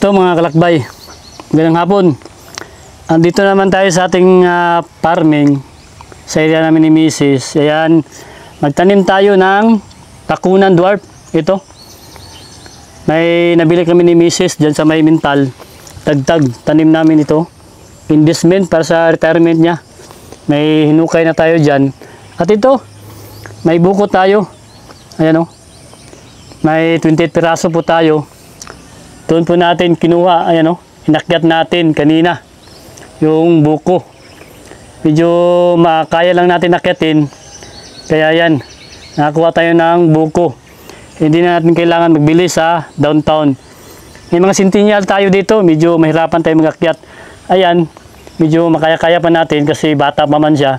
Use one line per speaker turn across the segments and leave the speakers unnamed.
Ito mga kalakbay, magandang hapon. Andito naman tayo sa ating farming sa area namin ni Mrs. Ayan, magtanim tayo ng takunan dwarf. Ito, may nabili kami ni Mrs. dyan sa may Mintal. Dagdag, tanim namin ito. Investment para sa retirement niya. May hinukay na tayo dyan. At ito, may buko tayo. Ayan o. May 28 piraso po tayo. Doon po natin kinuha, ayan o, inakyat natin kanina yung buko. Medyo makaya lang natin akyatin, kaya yan, nakakuha tayo ng buko. Hindi na natin kailangan magbili sa downtown. May mga centennial tayo dito, medyo mahirapan tayo magakyat. Ayan, medyo makaya-kaya pa natin kasi bata pa man siya.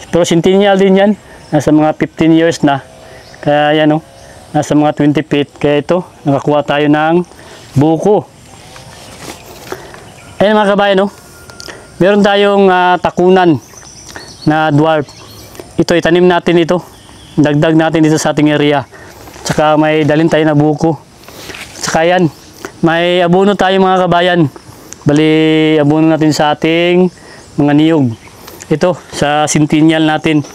Pero centennial din yan, nasa mga 15 years na. Kaya yan o, nasa mga 20 feet. Kaya ito, nakakuha tayo ng buko. Ayan mga kabayan, no? Meron tayong takunan na dwarf. Ito, itanim natin ito. Dagdag natin dito sa ating area. Tsaka may dalhin tayo na buko. Tsaka yan, may abono tayo mga kabayan. Bali, abono natin sa ating mga niyog. Ito, sa centennial natin.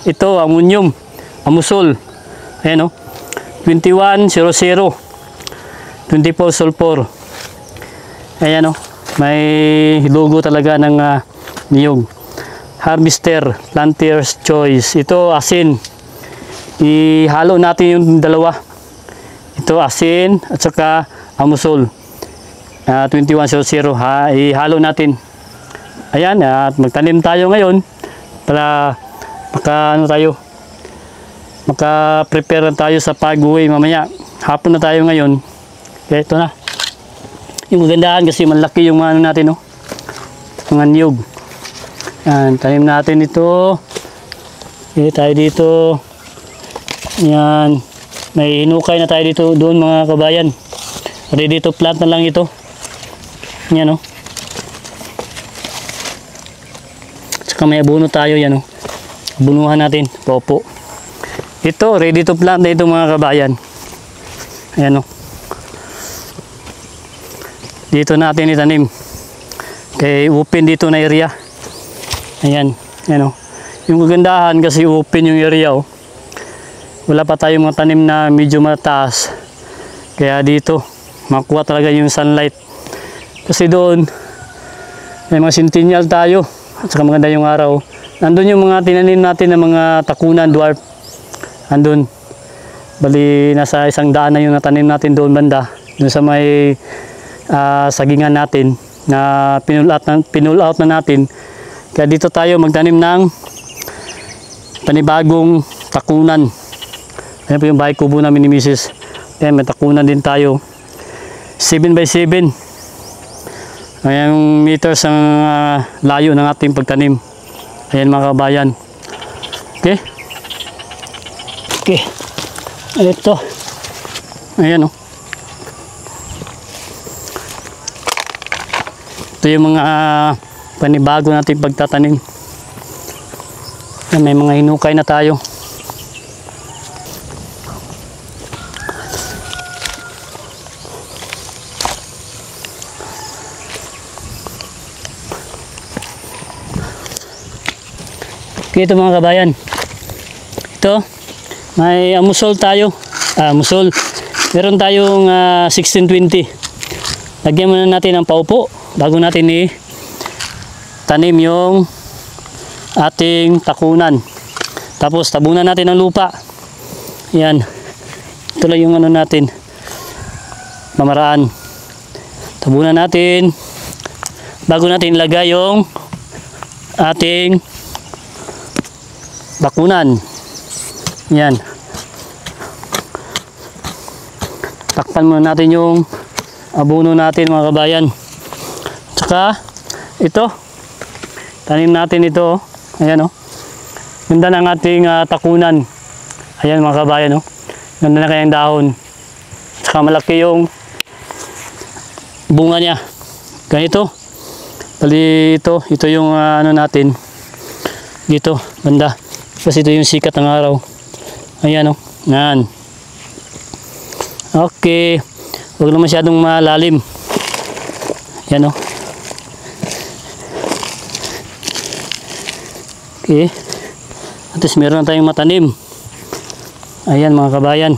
Ito, ammonium, amusol. Ayan, no? 2100, 24 sulfur. Ayan o, may logo talaga ng niyog. Harvester, Planter's Choice. Ito asin. Ihalo natin yung dalawa. Ito asin at saka amusol. 2100 ihalo natin. Ayan, at magtanim tayo ngayon para maka-prepare tayo sa pag-uwi mamaya. Hapon na tayo ngayon. Okay, ito na. Yung magandahan kasi malaki yung ano natin, no? Mga niyog. Yan, tanim natin ito. Okay, tayo dito. Yan. May hinukay na tayo dito doon mga kabayan. Ready to plant na lang ito. Yan, no? Tsaka may abono tayo, yan, no? Abunuhan natin. Popo. Ito, ready to plant na ito mga kabayan. Ayan o. Dito natin itanim. Kay open dito na area. Ayan. Ayan o. Yung kagandahan kasi open yung area o. Wala pa tayong mga tanim na medyo mataas. Kaya dito, makuha talaga yung sunlight. Kasi doon, may mga centennial tayo. At saka maganda yung araw. Nandun yung mga tinanim natin ng mga takunan dwarf. Andun, bali nasa 100 na yung natanim natin doon banda, doon sa may sagingan natin na pinull out na natin. Kaya dito tayo magtanim ng panibagong takunan. Ayan po yung bahay kubo namin ni Mrs. Ayan, may takunan din tayo. 7x7. Ayan yung meters ang layo ng ating pagtanim. Ayan mga kabayan. Okay. Okay. Ito. Ayan o. Ito yung mga panibago natin pagtatanim. Ayan, may mga hinukay na tayo. Okay, ito mga kabayan. Ito. May amusol tayo. Amusol. Meron tayong 1620. Lagyan muna natin ng paupo bago natin tanim yung ating takunan. Tapos tabunan natin ng lupa. Yan. Ito lang yung ano natin. Mamaraan. Tabunan natin bago natin ilagay yung ating bakunan. Yan. Takpan muna natin yung abono natin mga kabayan. Tsaka ito, tanim natin ito. Ayan o. Ganda ng ating takunan. Ayan mga kabayan o. Ganda na kayang dahon. Tsaka malaki yung bunga niya. Ganito. Bali ito yung ano natin. Dito, banda. Kasi ito yung sikat ng araw. Ayan o. Yan. Okay. Huwag na masyadong malalim. Yan o. Okay. At least meron na tayong matanim. Ayan mga kabayan.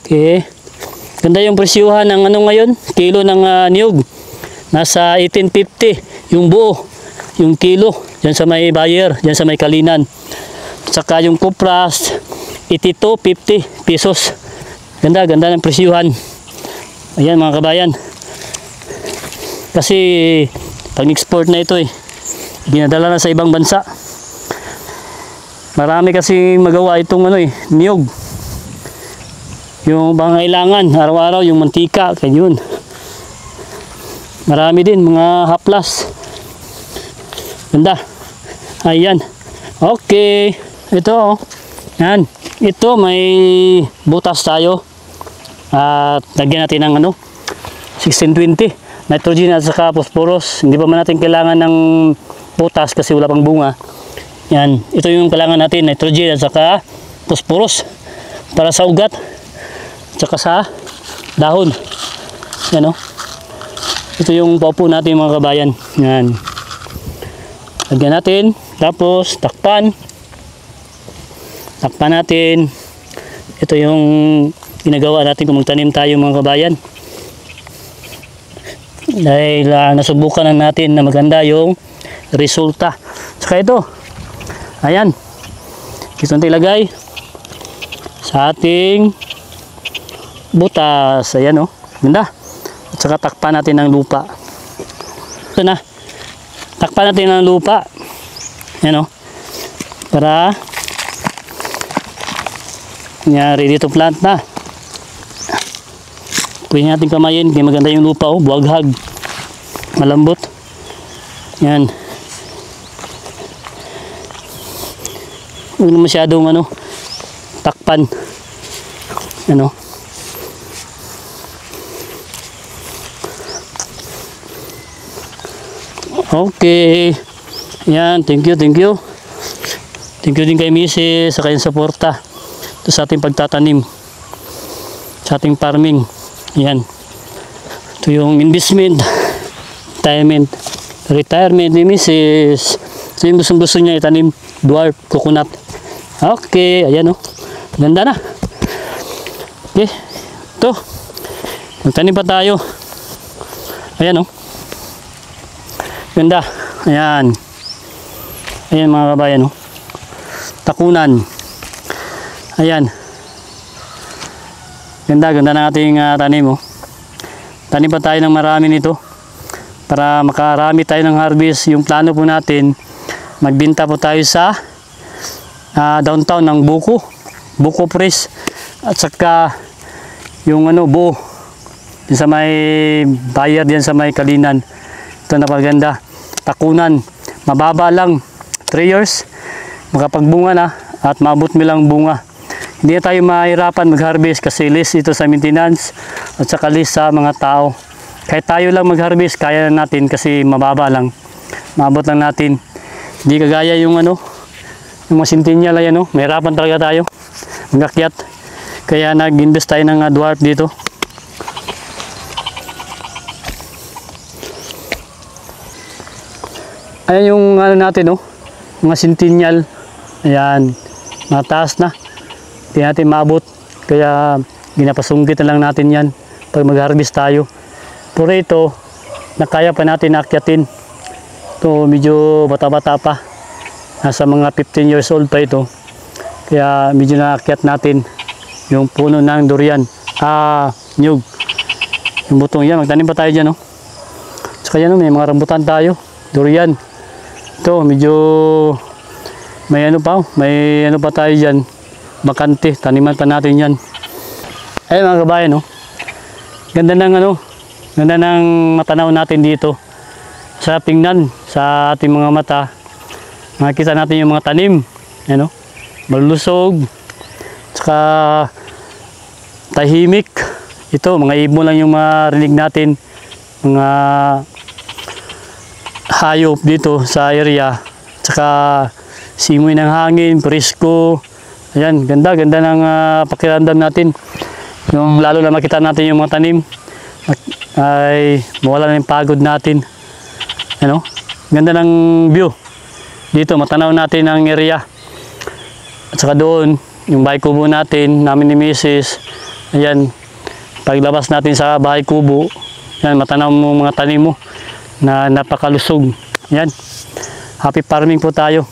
Okay. Ganda yung presyuhan ng ano ngayon. Kilo ng niyog. Nasa 18.50 yung buo. Yung kilo. Diyan sa may buyer. Diyan sa may Kalinan. At saka yung kupras 82.50 pesos. Ganda ng presyuhan. Ayan mga kabayan. Kasi pag-export na ito ginadala na sa ibang bansa. Marami kasi magawa itong niyog. Yung pangailangan araw-araw, yung mantika, yun. Marami din mga haplas. Ganda. Ayan. Okay. Ito yan. Ito may butas tayo. At lagyan natin ng 1620 nitrogen at saka phosphorus. Hindi pa man natin kailangan ng butas kasi wala pang bunga. Yan, ito yung kailangan natin, nitrogen at saka phosphorus para sa ugat at saka sa dahon. Yan ito yung paupo natin mga kabayan. Yan, lagyan natin, tapos takpan natin. Ito yung ginagawa natin kung magtanim tayo mga kabayan. Dahil nasubukan na natin na maganda yung resulta. Saka ito, ayan, ito natin ilagay sa ating butas. Ayan ganda. At saka takpan natin ng lupa. Ito na, takpan natin ng lupa. Ayan para ready to plant na. Pwede natin kamayin, kaya maganda yung lupa buwaghag, malambot. Yan. Huwag na masyadong takpan. Okay. Yan, thank you. Thank you din kay Mrs. sa kanyang suporta sa ating pagtatanim, sa ating farming. Yan. Ito yung investment, retirement ni Mrs. Ito yung gusto niya itanim, dwarf coconut. Okay, ayan ganda na. Okay, ito. Magtanim pa tayo. Ayan ganda. Ayan. Ayan mga kabayan takunan. Ayan. Ganda ng ating tanim Tanim pa tayo ng marami nito para makarami tayo ng harvest. Yung plano po natin, magbenta po tayo sa downtown ng Buko Press at saka yung buo din sa may buyer diyan sa may Kalinan. Ito napaganda. Takunan. Mababa lang. 3 years. Makapagbunga na at maabot mo lang bunga. Hindi na tayo mahirapan mag-harvest kasi less ito sa maintenance at saka less sa mga tao. Kahit tayo lang mag-harvest, kaya na natin kasi mababa lang. Maabot lang natin. Hindi kagaya yung yung mga centennial mahirapan talaga tayo mag-akyat. Kaya nag-invest tayo ng dwarf dito. Ayan yung natin mga centennial. Ayan, mataas na. Hindi natin maabot. Kaya ginapasungkit na lang natin yan pag mag-harvest tayo. Pero ito, nakaya pa natin akyatin. Ito medyo bata-bata pa. Nasa mga 15 years old pa ito. Kaya medyo naakyat natin yung puno ng durian. Nyug. Yung butong yan, magtanim pa tayo dyan. Saka yan, may mga rambutan tayo. Durian. Ito, medyo may pa tayo dyan. Bakante, taniman pa natin yan. Ayun mga kabayan, ganda ng matanaw natin dito. Sa tingnan, sa ating mga mata, makikita natin yung mga tanim. Malusog, saka tahimik. Ito, mga ibon lang yung marinig natin. Mga hayop dito sa area. Saka simoy ng hangin, presko. Ayan, ganda ng pakiramdam natin. Yung lalo na makita natin yung mga tanim ay mawala na yung pagod natin. Ano? Ganda ng view. Dito matanaw natin ang area. At saka doon, yung bahay kubo natin, namin ni Mrs. Ayan, paglabas natin sa bahay kubo, yan, matanaw mo mga tanim mo na napakalusog. Yan, happy farming po tayo.